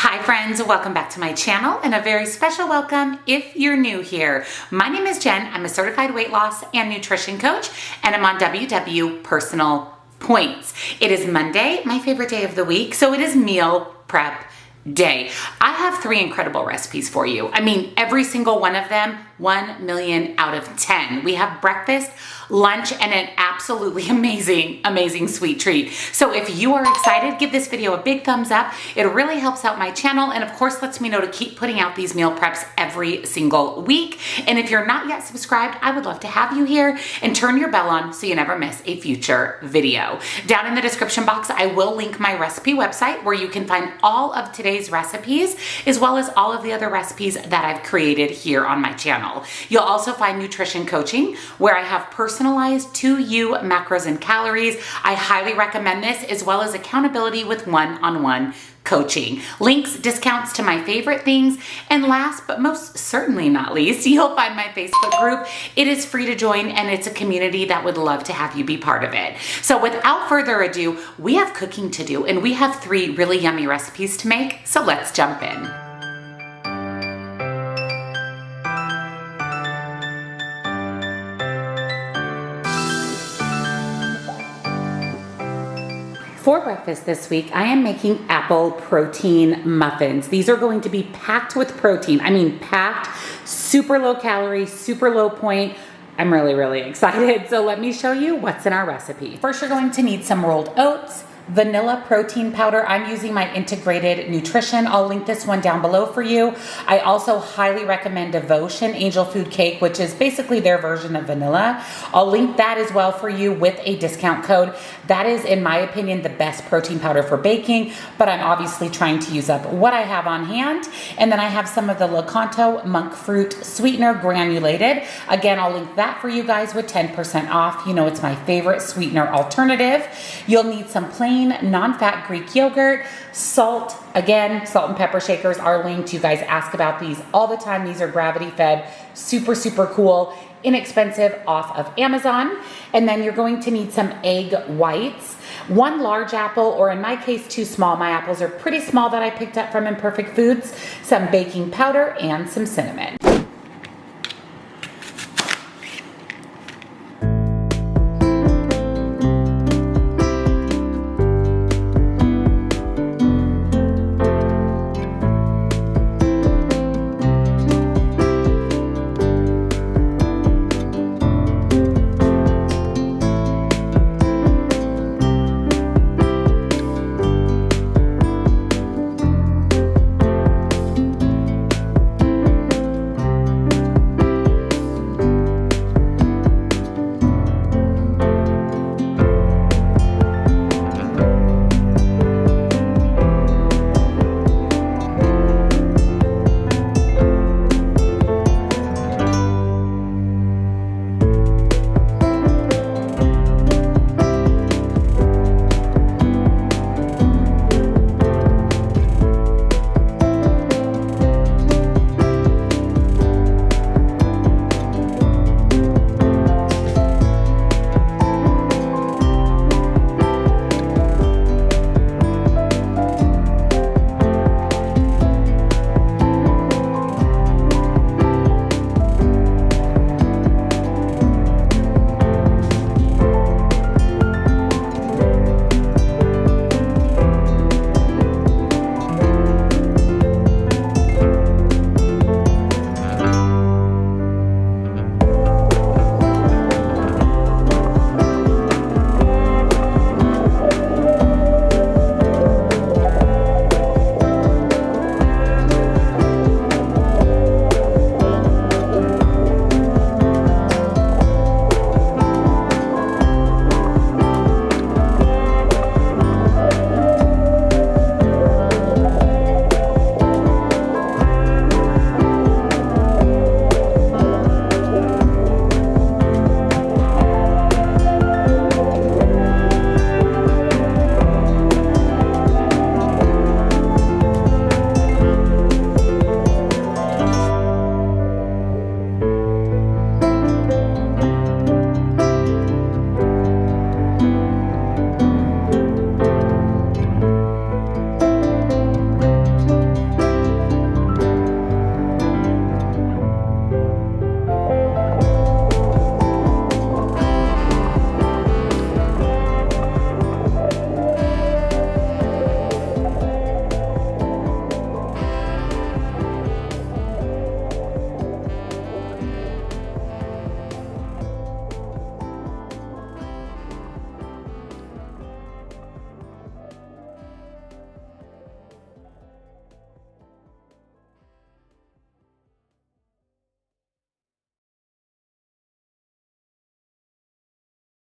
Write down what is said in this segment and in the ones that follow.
Hi friends, welcome back to my channel and a very special welcome if you're new here. My name is Jen. I'm a certified weight loss and nutrition coach and I'm on WW Personal Points. It is Monday, my favorite day of the week, so it is meal prep day. I have 3 incredible recipes for you. I mean, every single one of them, 1 million out of 10. We have breakfast, lunch, and an absolutely amazing sweet treat. So if you are excited, give this video a big thumbs up. It really helps out my channel and of course lets me know to keep putting out these meal preps every single week. And if you're not yet subscribed, I would love to have you here and turn your bell on so you never miss a future video. Down in the description box, I will link my recipe website where you can find all of today's recipes as well as all of the other recipes that I've created here on my channel. You'll also find nutrition coaching where I have personalized to you macros and calories. I highly recommend this, as well as accountability with one-on-one coaching. Links, discounts to my favorite things, and last but most certainly not least, you'll find my Facebook group. It is free to join and it's a community that would love to have you be part of it. So without further ado, we have cooking to do and we have 3 really yummy recipes to make, so let's jump in. For breakfast this week, I am making apple protein muffins. These are going to be packed with protein. I mean, packed, super low calorie, super low point. I'm really excited. So let me show you what's in our recipe. First, you're going to need some rolled oats, vanilla protein powder. I'm using my integrated nutrition. I'll link this one down below for you. I also highly recommend Devotion Angel Food Cake, which is basically their version of vanilla. I'll link that as well for you with a discount code. That is, in my opinion, the best protein powder for baking, but I'm obviously trying to use up what I have on hand. And then I have some of the Locanto monk fruit sweetener granulated. Again, I'll link that for you guys with 10% off. You know, it's my favorite sweetener alternative. You'll need some plain non-fat Greek yogurt, salt. Again, salt and pepper shakers are linked. You guys ask about these all the time. These are gravity fed, super cool, inexpensive, off of Amazon. And then you're going to need some egg whites, 1 large apple, or in my case, 2 small. My apples are pretty small that I picked up from Imperfect Foods, some baking powder, and some cinnamon.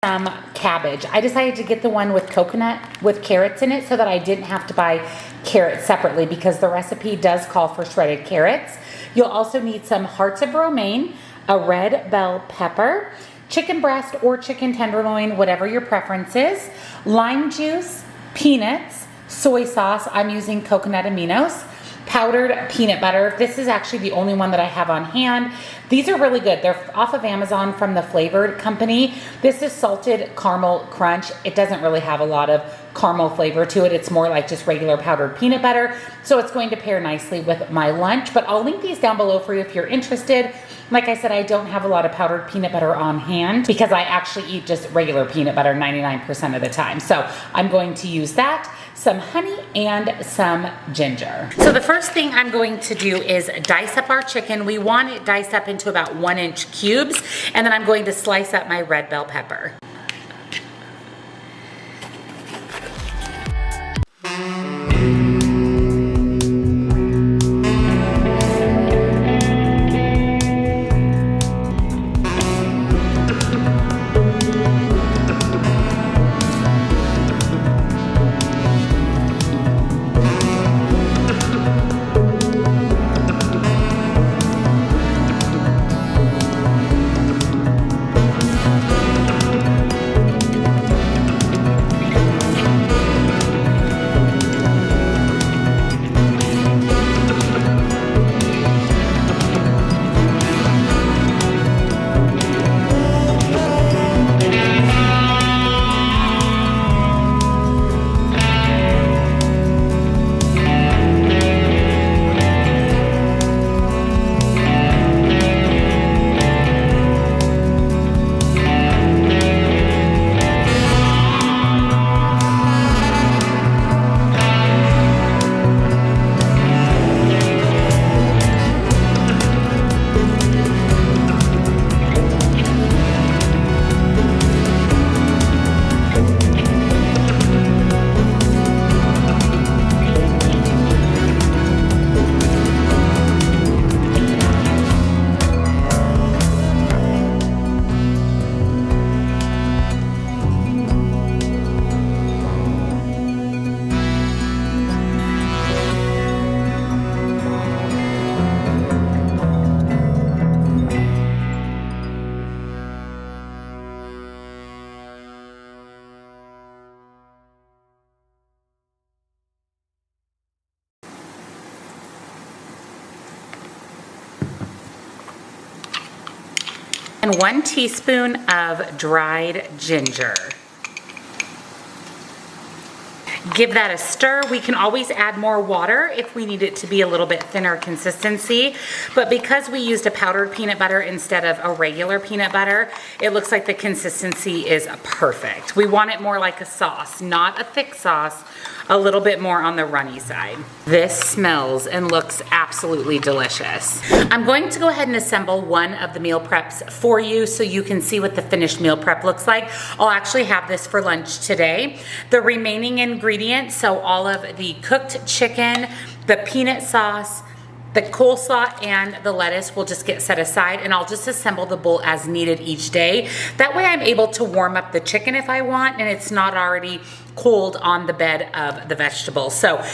some cabbage. I decided to get the one with coconut with carrots in it so that I didn't have to buy carrots separately because the recipe does call for shredded carrots. You'll also need some hearts of romaine, a red bell pepper, chicken breast or chicken tenderloin, whatever your preference is, lime juice, peanuts, soy sauce. I'm using coconut aminos, powdered peanut butter. This is actually the only one that I have on hand. These are really good. They're off of Amazon from the Flavored company. This is salted caramel crunch. It doesn't really have a lot of caramel flavor to it. It's more like just regular powdered peanut butter. So it's going to pair nicely with my lunch, but I'll link these down below for you if you're interested. Like I said, I don't have a lot of powdered peanut butter on hand because I actually eat just regular peanut butter 99% of the time. So I'm going to use that, some honey, and some ginger. So the first thing I'm going to do is dice up our chicken. We want it diced up into about 1-inch cubes, and then I'm going to slice up my red bell pepper. And 1 teaspoon of dried ginger. Give that a stir. We can always add more water if we need it to be a little bit thinner consistency, but because we used a powdered peanut butter instead of a regular peanut butter, it looks like the consistency is perfect. We want it more like a sauce, not a thick sauce, a little bit more on the runny side. This smells and looks absolutely delicious. I'm going to go ahead and assemble one of the meal preps for you so you can see what the finished meal prep looks like. I'll actually have this for lunch today. The remaining ingredients, so all of the cooked chicken, the peanut sauce, the coleslaw, and the lettuce will just get set aside, and I'll just assemble the bowl as needed each day. That way I'm able to warm up the chicken if I want, and it's not already cold on the bed of the vegetables. So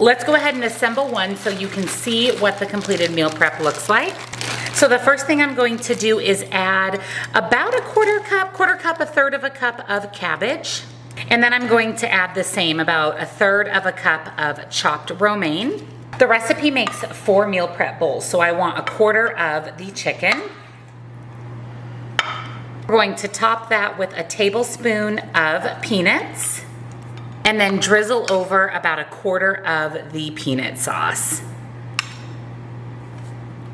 let's go ahead and assemble one so you can see what the completed meal prep looks like. So the first thing I'm going to do is add about a quarter cup, a third of a cup of cabbage. And then I'm going to add the same, about a third of a cup of chopped romaine. The recipe makes 4 meal prep bowls, so I want a quarter of the chicken. We're going to top that with a tablespoon of peanuts and then drizzle over about a quarter of the peanut sauce.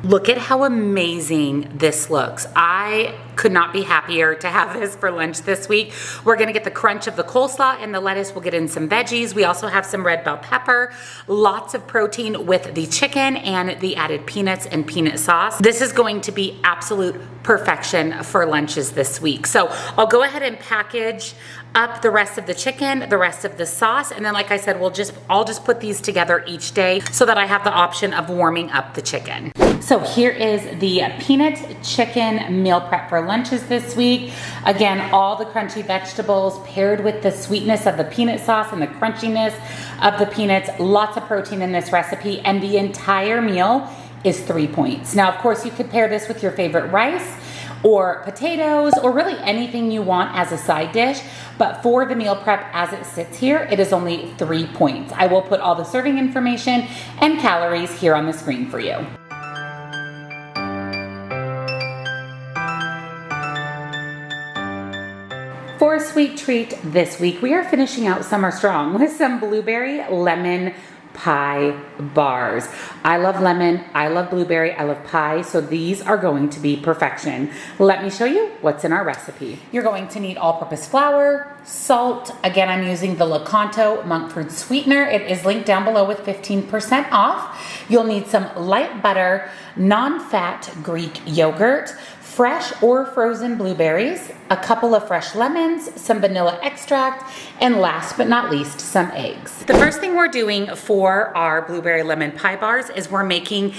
Look at how amazing this looks. I could not be happier to have this for lunch this week. We're gonna get the crunch of the coleslaw and the lettuce. We'll get in some veggies. We also have some red bell pepper, lots of protein with the chicken and the added peanuts and peanut sauce. This is going to be absolute perfection for lunches this week. So I'll go ahead and package up the rest of the chicken, the rest of the sauce, and then like I said, I'll just put these together each day so that I have the option of warming up the chicken. So here is the peanut chicken meal prep for our lunches this week. Again, all the crunchy vegetables paired with the sweetness of the peanut sauce and the crunchiness of the peanuts. Lots of protein in this recipe, and the entire meal is 3 points. Now, of course, you could pair this with your favorite rice or potatoes or really anything you want as a side dish. But for the meal prep as it sits here, it is only 3 points. I will put all the serving information and calories here on the screen for you. For a sweet treat this week, we are finishing out summer strong with some blueberry lemon pie bars. I love lemon, I love blueberry, I love pie, so these are going to be perfection. Let me show you what's in our recipe. You're going to need all-purpose flour, salt. Again, I'm using the Lakanto monk fruit sweetener. It is linked down below with 15% off. You'll need some light butter, non-fat Greek yogurt, fresh or frozen blueberries, a couple of fresh lemons, some vanilla extract, and last but not least, some eggs. The first thing we're doing for our blueberry lemon pie bars is we're making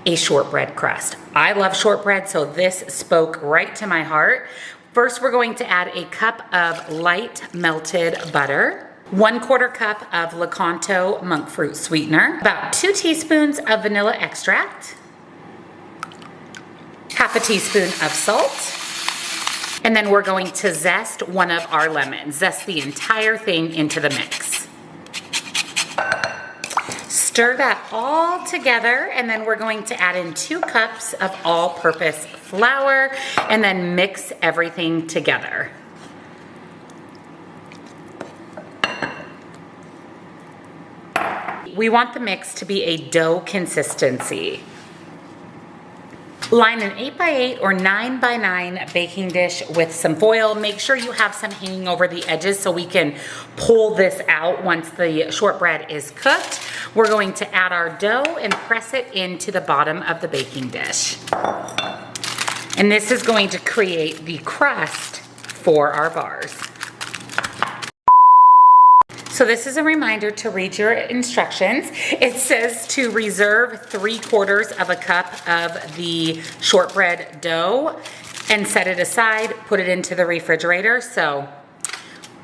a shortbread crust. I love shortbread, so this spoke right to my heart. First, we're going to add a cup of light melted butter, 1/4 cup of Lakanto monk fruit sweetener, about 2 teaspoons of vanilla extract, half a teaspoon of salt, and then we're going to zest one of our lemons. Zest the entire thing into the mix. Stir that all together, and then we're going to add in 2 cups of all-purpose flour, and then mix everything together. We want the mix to be a dough consistency. Line an 8x8 or 9x9 baking dish with some foil. Make sure you have some hanging over the edges so we can pull this out once the shortbread is cooked. We're going to add our dough and press it into the bottom of the baking dish. And this is going to create the crust for our bars. So this is a reminder to read your instructions. It says to reserve 3/4 of a cup of the shortbread dough and set it aside, put it into the refrigerator. So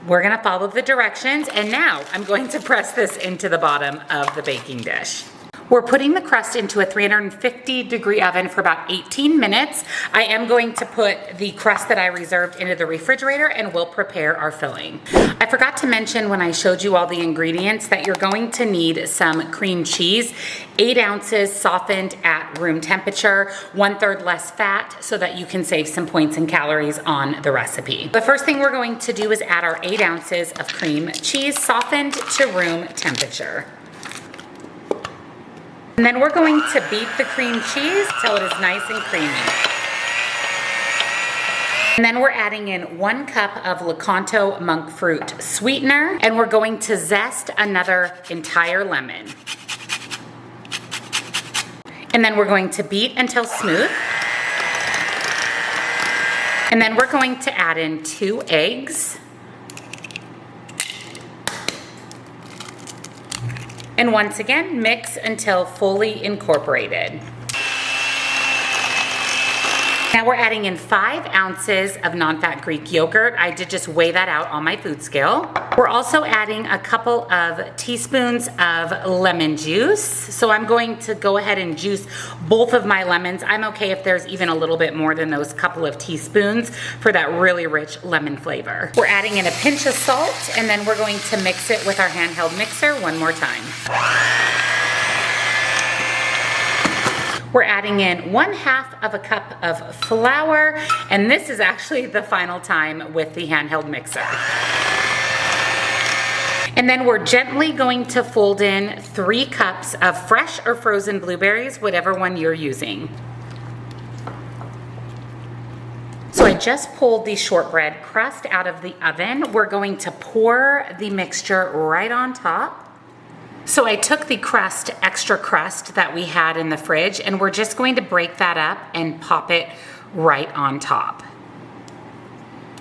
we're gonna follow the directions, and now I'm going to press this into the bottom of the baking dish. We're putting the crust into a 350-degree oven for about 18 minutes. I am going to put the crust that I reserved into the refrigerator, and we'll prepare our filling. I forgot to mention when I showed you all the ingredients that you're going to need some cream cheese, 8 ounces softened at room temperature, 1/3 less fat, so that you can save some points and calories on the recipe. The first thing we're going to do is add our 8 ounces of cream cheese softened to room temperature. And then we're going to beat the cream cheese till it is nice and creamy. And then we're adding in 1 cup of Lakanto monk fruit sweetener, and we're going to zest another entire lemon. And then we're going to beat until smooth. And then we're going to add in 2 eggs. And once again, mix until fully incorporated. Now we're adding in 5 ounces of non-fat Greek yogurt. I did just weigh that out on my food scale. We're also adding a couple of teaspoons of lemon juice. So I'm going to go ahead and juice both of my lemons. I'm okay if there's even a little bit more than those couple of teaspoons for that really rich lemon flavor. We're adding in a pinch of salt, and then we're going to mix it with our handheld mixer one more time. We're adding in 1/2 of a cup of flour, and this is actually the final time with the handheld mixer. And then we're gently going to fold in 3 cups of fresh or frozen blueberries, whatever one you're using. So I just pulled the shortbread crust out of the oven. We're going to pour the mixture right on top. So I took the extra crust that we had in the fridge, and we're just going to break that up and pop it right on top.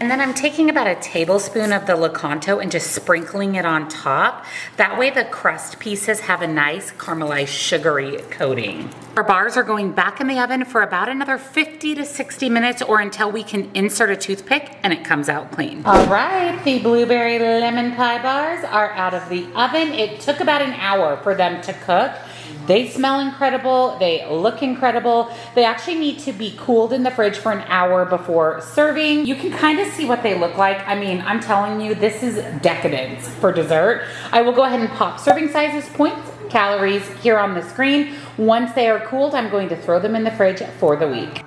And then I'm taking about a tablespoon of the Lakanto and just sprinkling it on top. That way the crust pieces have a nice caramelized sugary coating. Our bars are going back in the oven for about another 50 to 60 minutes or until we can insert a toothpick and it comes out clean. All right, the blueberry lemon pie bars are out of the oven. It took about an hour for them to cook. They smell incredible, they look incredible. They actually need to be cooled in the fridge for an hour before serving. You can kind of see what they look like. I mean, I'm telling you, this is decadence for dessert. I will go ahead and pop serving sizes, points, calories here on the screen. Once they are cooled, I'm going to throw them in the fridge for the week.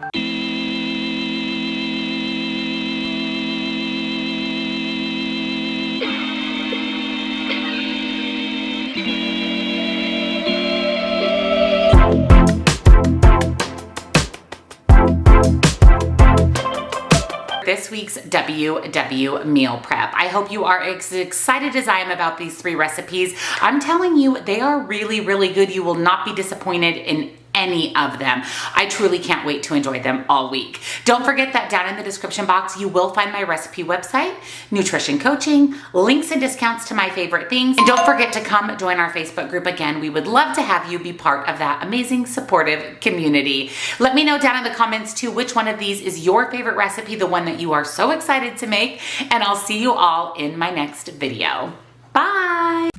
This week's WW meal prep. I hope you are as excited as I am about these 3 recipes. I'm telling you, they are really, really good. You will not be disappointed in any of them. I truly can't wait to enjoy them all week. Don't forget that down in the description box, you will find my recipe website, nutrition coaching, links and discounts to my favorite things. And don't forget to come join our Facebook group again. We would love to have you be part of that amazing, supportive community. Let me know down in the comments too, which one of these is your favorite recipe, the one that you are so excited to make, and I'll see you all in my next video. Bye.